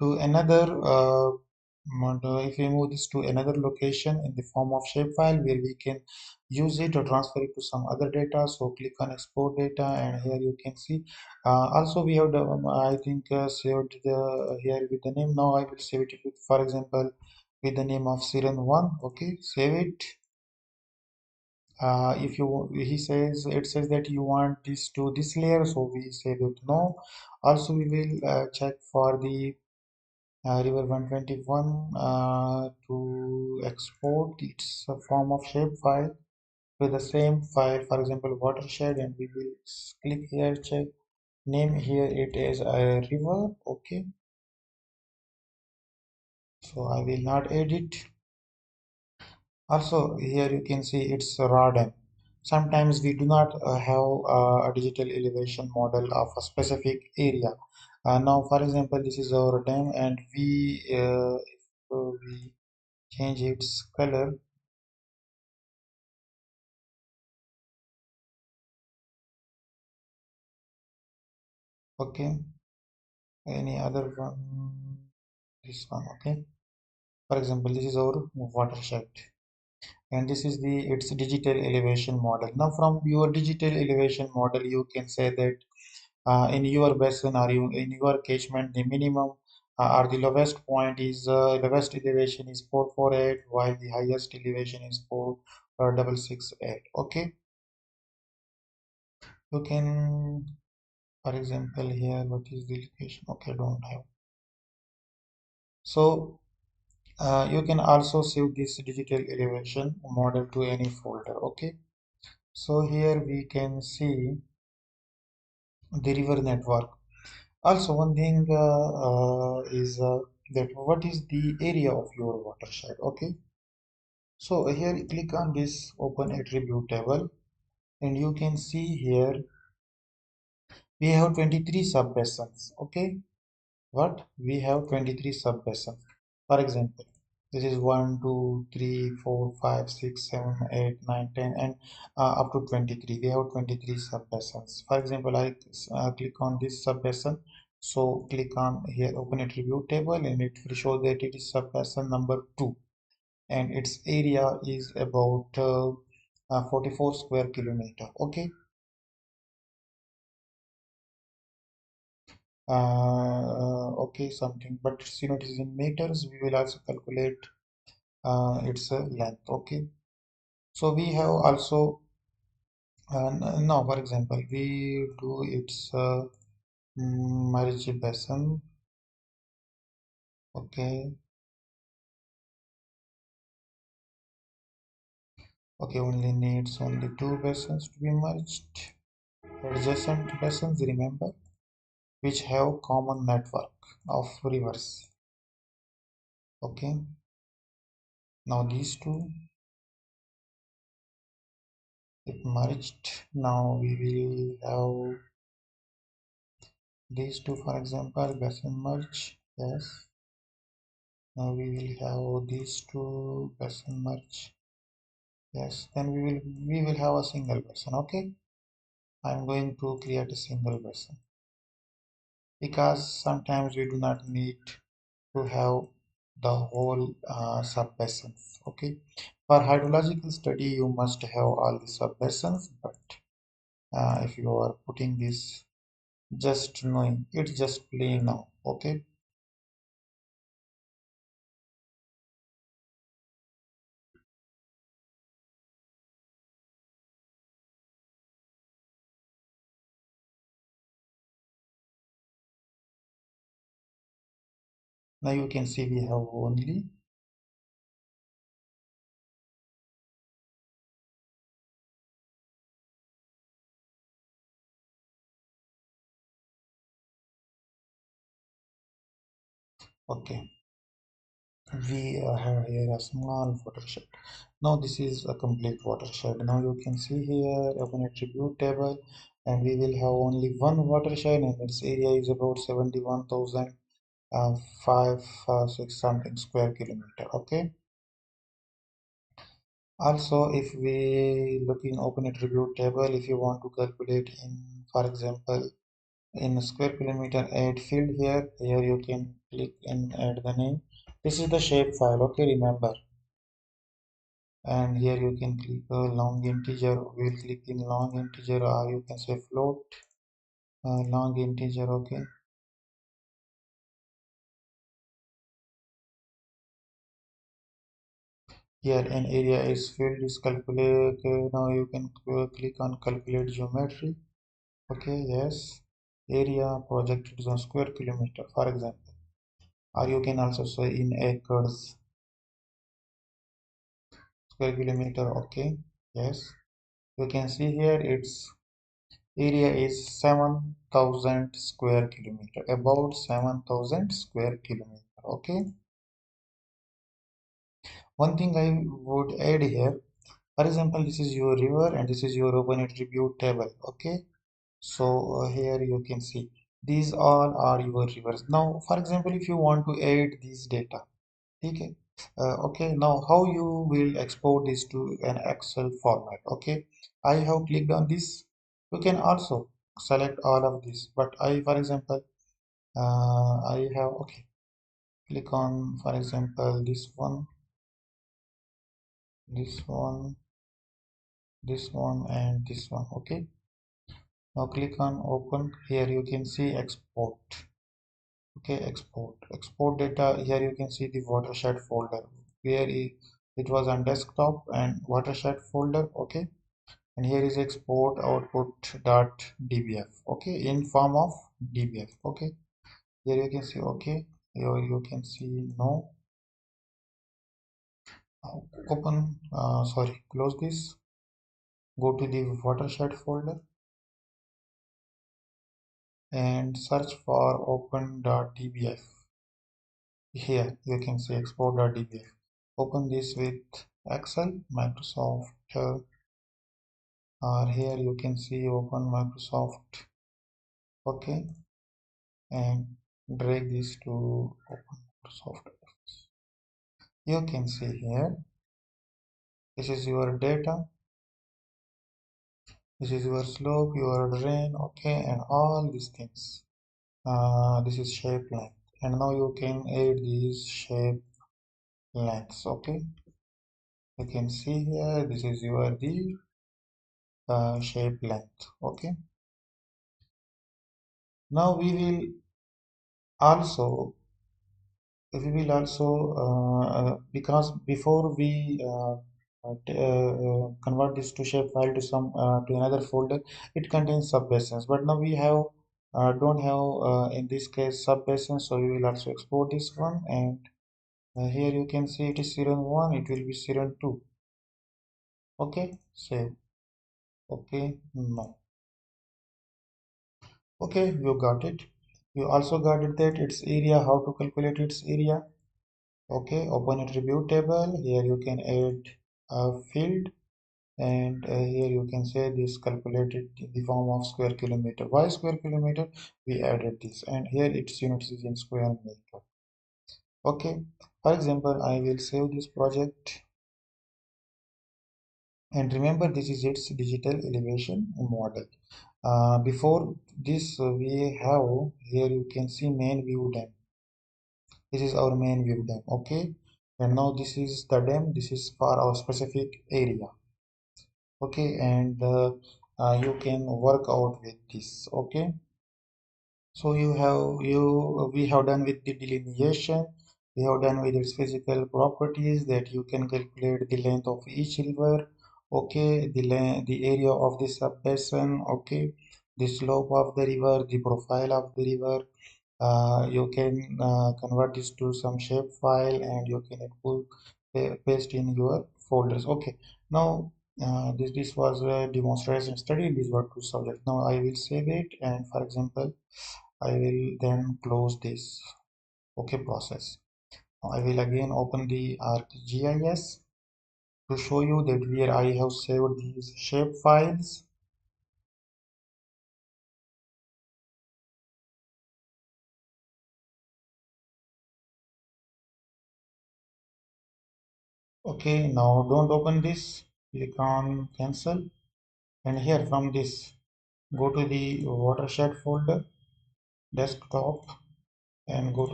to another if we move this to another location in the form of shapefile where we can use it or transfer it to some other data. So click on export data, and here you can see also we have the I think saved the here with the name. Now I will save it with, for example, with the name of Siren1. Okay, save it. If you he says it says that you want this to this layer, so we say that no. Also we will check for the river 121 to export its a form of shapefile with the same file, for example watershed, and we will click here, check name here, it is a river. Okay, so I will not edit. Also here you can see it's a raw dam. Sometimes we do not have a digital elevation model of a specific area. Now for example, this is our dam, and we change its color. Okay, any other one, this one. Okay, for example, this is our watershed, and this is the its digital elevation model. Now from your digital elevation model you can say that in your basin or you in your catchment the minimum or the lowest point is lowest elevation is 448, while the highest elevation is 4668. Okay, you can, for example, here what is the location. Okay, don't have. So you can also save this digital elevation model to any folder. Okay, so here we can see the river network. Also one thing is that what is the area of your watershed. Okay, so here click on this open attribute table, and you can see here we have 23 sub basins. Okay, what we have 23 sub basins. For example, this is 1 2 3 4 5 6 7 8 9 10, and up to 23 we have 23 sub basins. For example, I click on this sub basin, so click on here open attribute table, and it will show that it is sub basin number 2, and its area is about 44 square kilometer. Okay, okay, something, but you know it is in meters. We will also calculate its length. Okay, so we have also now for example we do its merge basin. Okay, okay, only needs only two basins to be merged, adjacent basins, remember, which have common network of rivers. Okay, now these two, it merged. Now we will have these two, for example, basin merge. Yes, now we will have these two basin merge. Yes, then we will have a single basin. Okay, I'm going to create a single basin because sometimes we do not need to have the whole sub basins. Okay, for hydrological study you must have all the sub basins, but if you are putting this just knowing it's just plain now. Okay, now you can see we have only. Okay, we have here a small watershed. Now this is a complete watershed. Now you can see here open attribute table, and we will have only one watershed, and its area is about 71,000 five six something square kilometer. Okay, also if we look in open attribute table, if you want to calculate in, for example, in square kilometer, add field here you can click and add the name. This is the shape file, okay, remember. And here you can click long integer. We'll click in long integer, or you can say float, long integer, okay. Here an area is field is calculate. Okay, now you can click on calculate geometry. Okay, yes. Area projected on square kilometer, for example. Or you can also say in acres, square kilometer. Okay, yes. You can see here its area is 7,000 square kilometer, about 7,000 square kilometer. Okay. One thing I would add here, for example, this is your river and this is your open attribute table. Okay. So here you can see these all are your rivers. Now, for example, if you want to add these data, okay, okay, now how you will export this to an Excel format? Okay, I have clicked on this. You can also select all of this, but I, for example, I have, okay, click on, for example, this one, this one, and this one. Okay, now click on open. Here you can see export. Okay, export data. Here you can see the watershed folder where it was on desktop and watershed folder. Okay, and here is export output dot dbf. Okay, in form of dbf. Okay, here you can see. Okay, here you can see no. Open, sorry, close this. Go to the watershed folder and search for open.dbf. Here you can see export.dbf. Open this with Excel, Microsoft, or here you can see open Microsoft. Okay, and drag this to open Microsoft Office. You can see here, this is your data, this is your slope, your drain, okay, and all these things. This is shape length, and now you can add these shape lengths. Okay, you can see here, this is your the shape length. Okay, now also we will also because before we convert this to shape file to some to another folder, it contains subbasins, but now we have don't have in this case subbasins, so we will also export this one. And here you can see it is serial 1, it will be serial 2. Okay, save. Okay, no. Okay, you got it. You also got it that its area, how to calculate its area. Okay, open attribute table. Here you can add a field, and here you can say this calculated in the form of square kilometer. Why square kilometer? We added this, and here its units is in square meter. Okay, for example, I will save this project, and remember this is its digital elevation model. Before this, we have here you can see main view dam. This is our main view dam. Okay, and now this is the dam. This is for our specific area. Okay, and you can work out with this. Okay, so we have done with the delineation. We have done with its physical properties, that you can calculate the length of each river. Okay, the area of the subbasin. Okay, the slope of the river, the profile of the river. You can convert this to some shape file, and you can paste in your folders. Okay, now this was a demonstration study. These were two subjects. Now I will save it, and for example, I will then close this. Okay, process. Now I will again open the ArcGIS to show you that where I have saved these shape files. Okay, now don't open this. Click on cancel, and here from this, go to the watershed folder, desktop, and go to